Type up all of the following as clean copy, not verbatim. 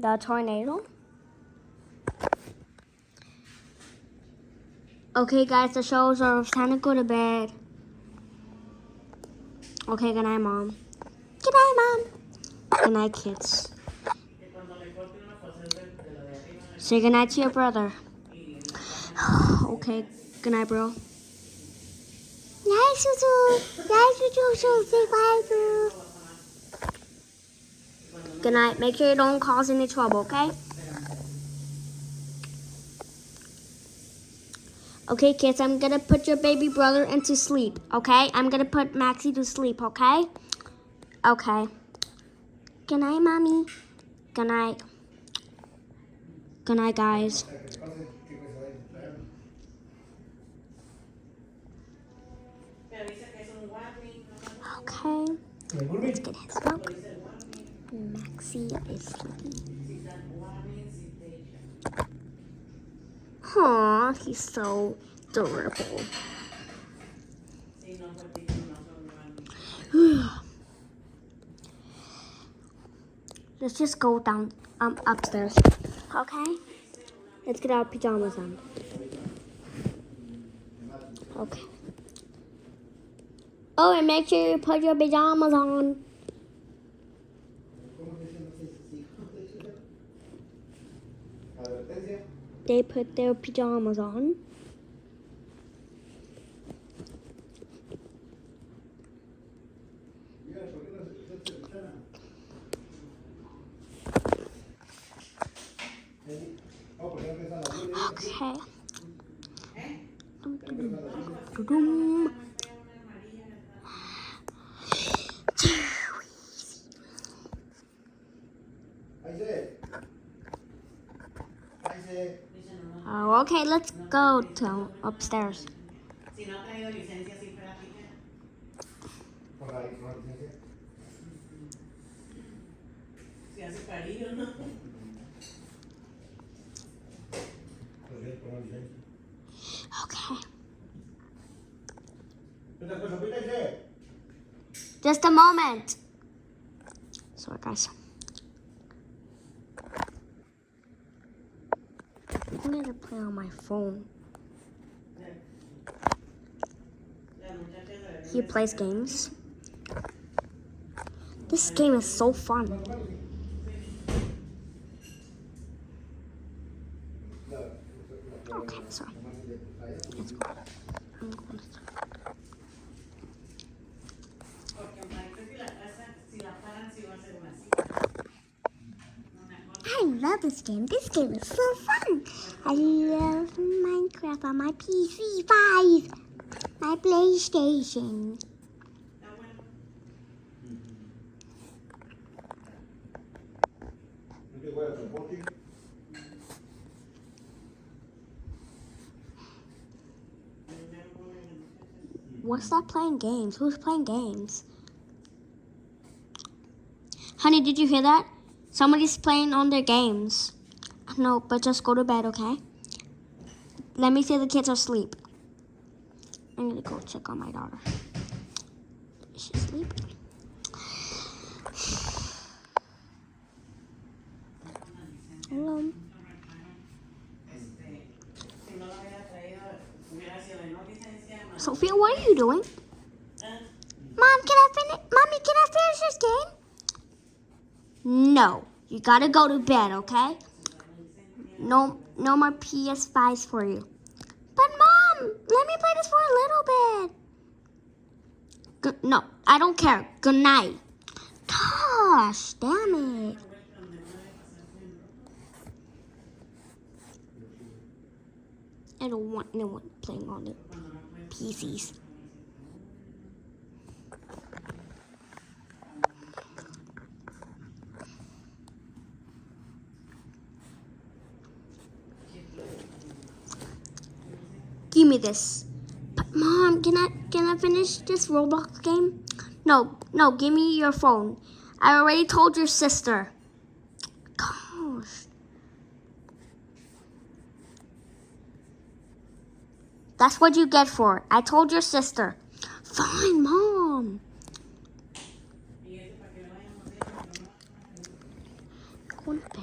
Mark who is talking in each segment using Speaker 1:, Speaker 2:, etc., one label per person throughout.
Speaker 1: the tornado. Okay, guys, the show's over. It's time to go to bed. Okay, good night, Mom. Good night, Mom. Good night, kids. Say good night to your brother. Okay, good night, bro. Night, Suzu. Night, Suzu. Say bye, Suzu. Good night. Make sure you don't cause any trouble, okay? Okay, kids, I'm gonna put your baby brother into sleep, okay? I'm gonna put Maxie to sleep, okay? Okay. Good night, Mommy. Good night. Good night, guys. Okay. Let's get his milk. Maxie is sleeping. Aw, he's so adorable. Let's just go down upstairs. Okay? Let's get our pajamas on. Okay. Oh, and make sure you put your pajamas on. They put their pajamas on. Okay. Oh, okay, let's go to upstairs. Okay. Just a moment. Sorry, guys. I'm gonna play on my phone. He plays games. This game is so fun. Okay, so let's go. I'm going to... I love this game. This game is so fun. I love Minecraft on my PC5, my PlayStation. What's that playing games? Who's playing games? Honey, did you hear that? Somebody's playing on their games. No, but just go to bed, okay? Let me see if the kids are asleep. I'm gonna go check on my daughter. Is she asleep? Hello. Sophia, what are you doing? Mom, can I finish? Mommy, can I finish this game? No, you gotta go to bed, okay? No more PS5s for you. But Mom, let me play this for a little bit. No, I don't care. Good night. Gosh, damn it. I don't want no one playing on the PCs. Give me this. But Mom, can I finish this Roblox game? No, give me your phone. I already told your sister. Gosh. That's what you get for it. I told your sister. Fine, Mom. Go to bed.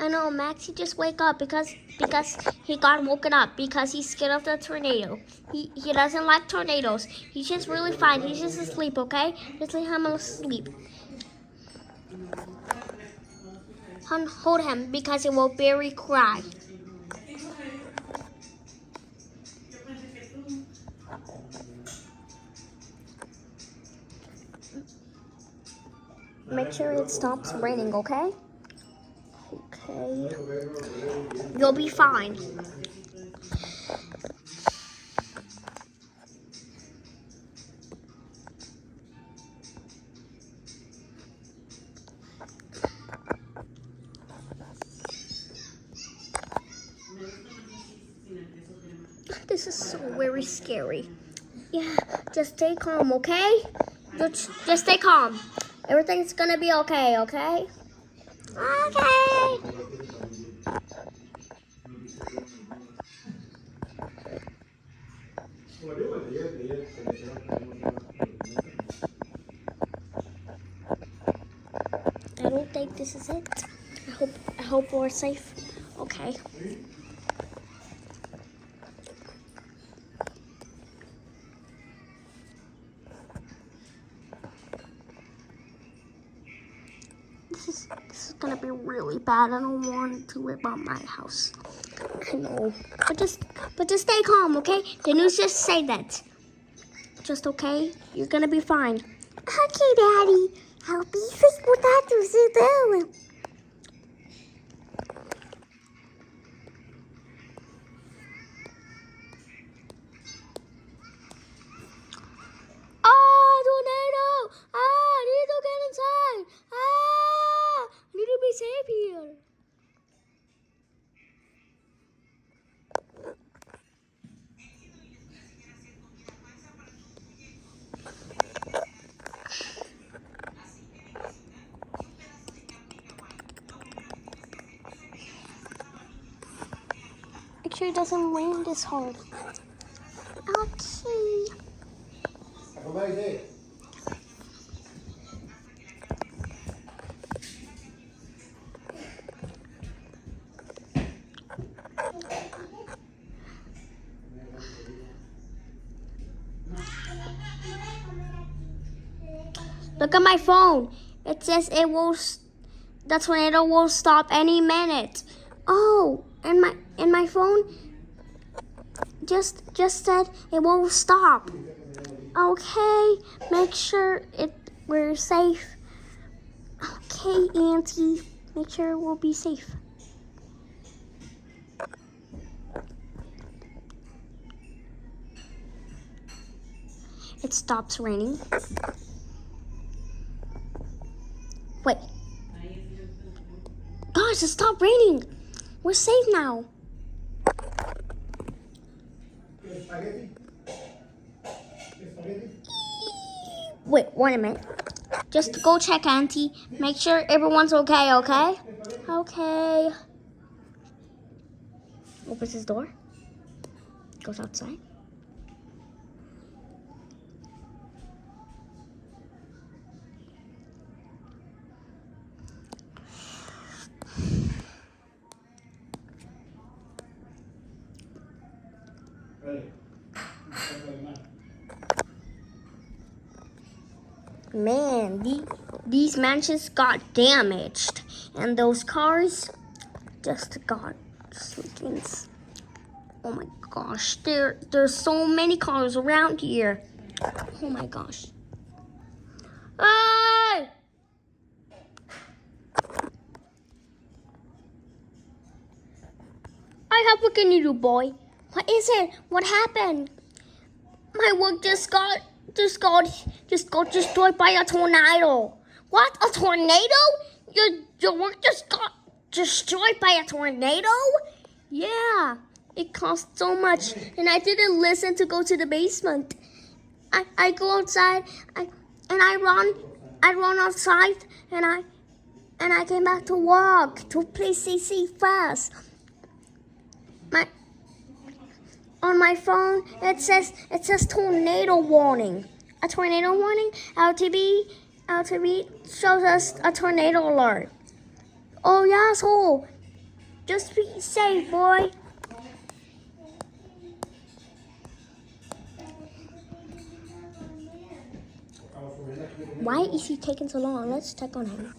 Speaker 1: I know, Max, he just wake up because he got woken up because he's scared of the tornado. He doesn't like tornadoes. He's just really fine. He's just asleep, okay? Just let him asleep. Hold him because it will very cry. Make sure it stops raining, okay? Okay. You'll be fine. This is so very scary. Yeah, just stay calm, okay? Just stay calm. Everything's gonna be okay, okay? Okay. I don't think this is it. I hope we're safe. Okay. This is gonna be really bad. I don't want to rip out my house. I know. But just stay calm, okay? The news just say that. Just okay? You're gonna be fine. Okay, Daddy. I'll be safe without you, too. Ah, tornado! Ah, I need to get inside. Ah, I need to be safe here. Make sure it doesn't rain this hard. Okay. Look at my phone. It says the tornado will stop any minute. Oh, and my phone just said it will stop. Okay, make sure we're safe. Okay, Auntie, make sure we'll be safe. It stops raining. Wait. Gosh, it stopped raining. We're safe now. Wait, wait a minute. Just go check, Auntie. Make sure everyone's okay, okay? Okay. Opens his door. Goes outside. Man, these mansions got damaged, and those cars just got sleekins. Oh my gosh, there's so many cars around here. Oh my gosh. Hey! What can you do, boy? What is it? What happened? My work just got destroyed by a tornado. What? A tornado? Your work just got destroyed by a tornado? Yeah. It cost so much, and I didn't listen to go to the basement. I go outside, I run outside, and I came back to walk to play CC fast. On my phone, it says tornado warning. A tornado warning. LTV shows us a tornado alert. Oh yeah, so Just be safe, boy. Why is he taking so long? Let's check on him.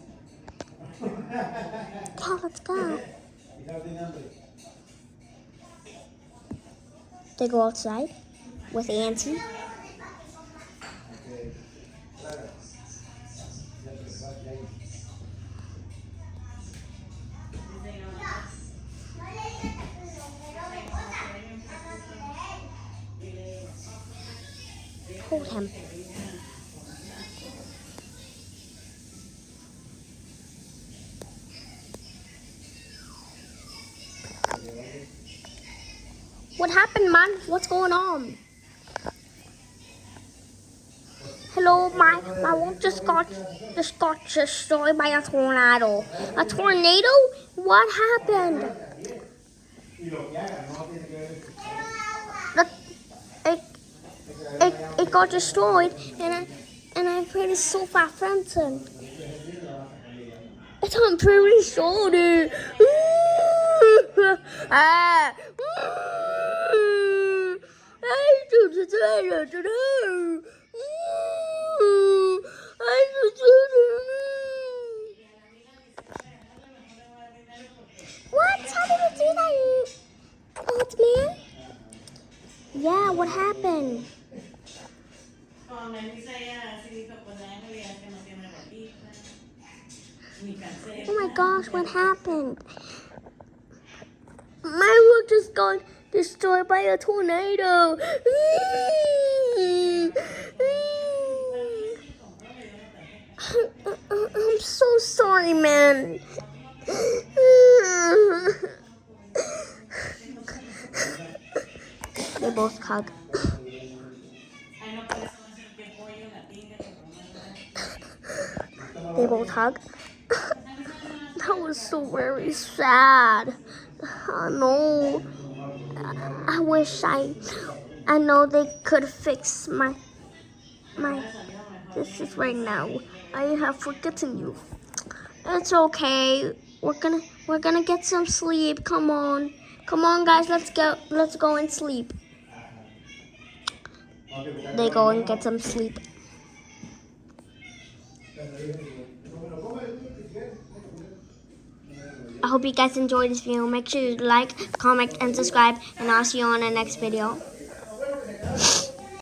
Speaker 1: Yeah, let's go. They go outside with Auntie. Hold him. What happened, man? What's going on? Hello, my work just got destroyed by a tornado. A tornado? What happened? It got destroyed, and I heard it so far Frenton. I'm pretty sorry. What? How did you do that, you old man? Yeah, what happened? Oh my gosh, what happened? My work just got destroyed by a tornado. I'm so sorry, man. They both hug. They both hug. That was so very sad. I know. I wish I know they could fix my this is right now. I have forgotten you. It's okay. We're gonna get some sleep. Come on, guys. Let's go and sleep. They go and get some sleep. I hope you guys enjoyed this video. Make sure you like, comment, and subscribe, and I'll see you on the next video.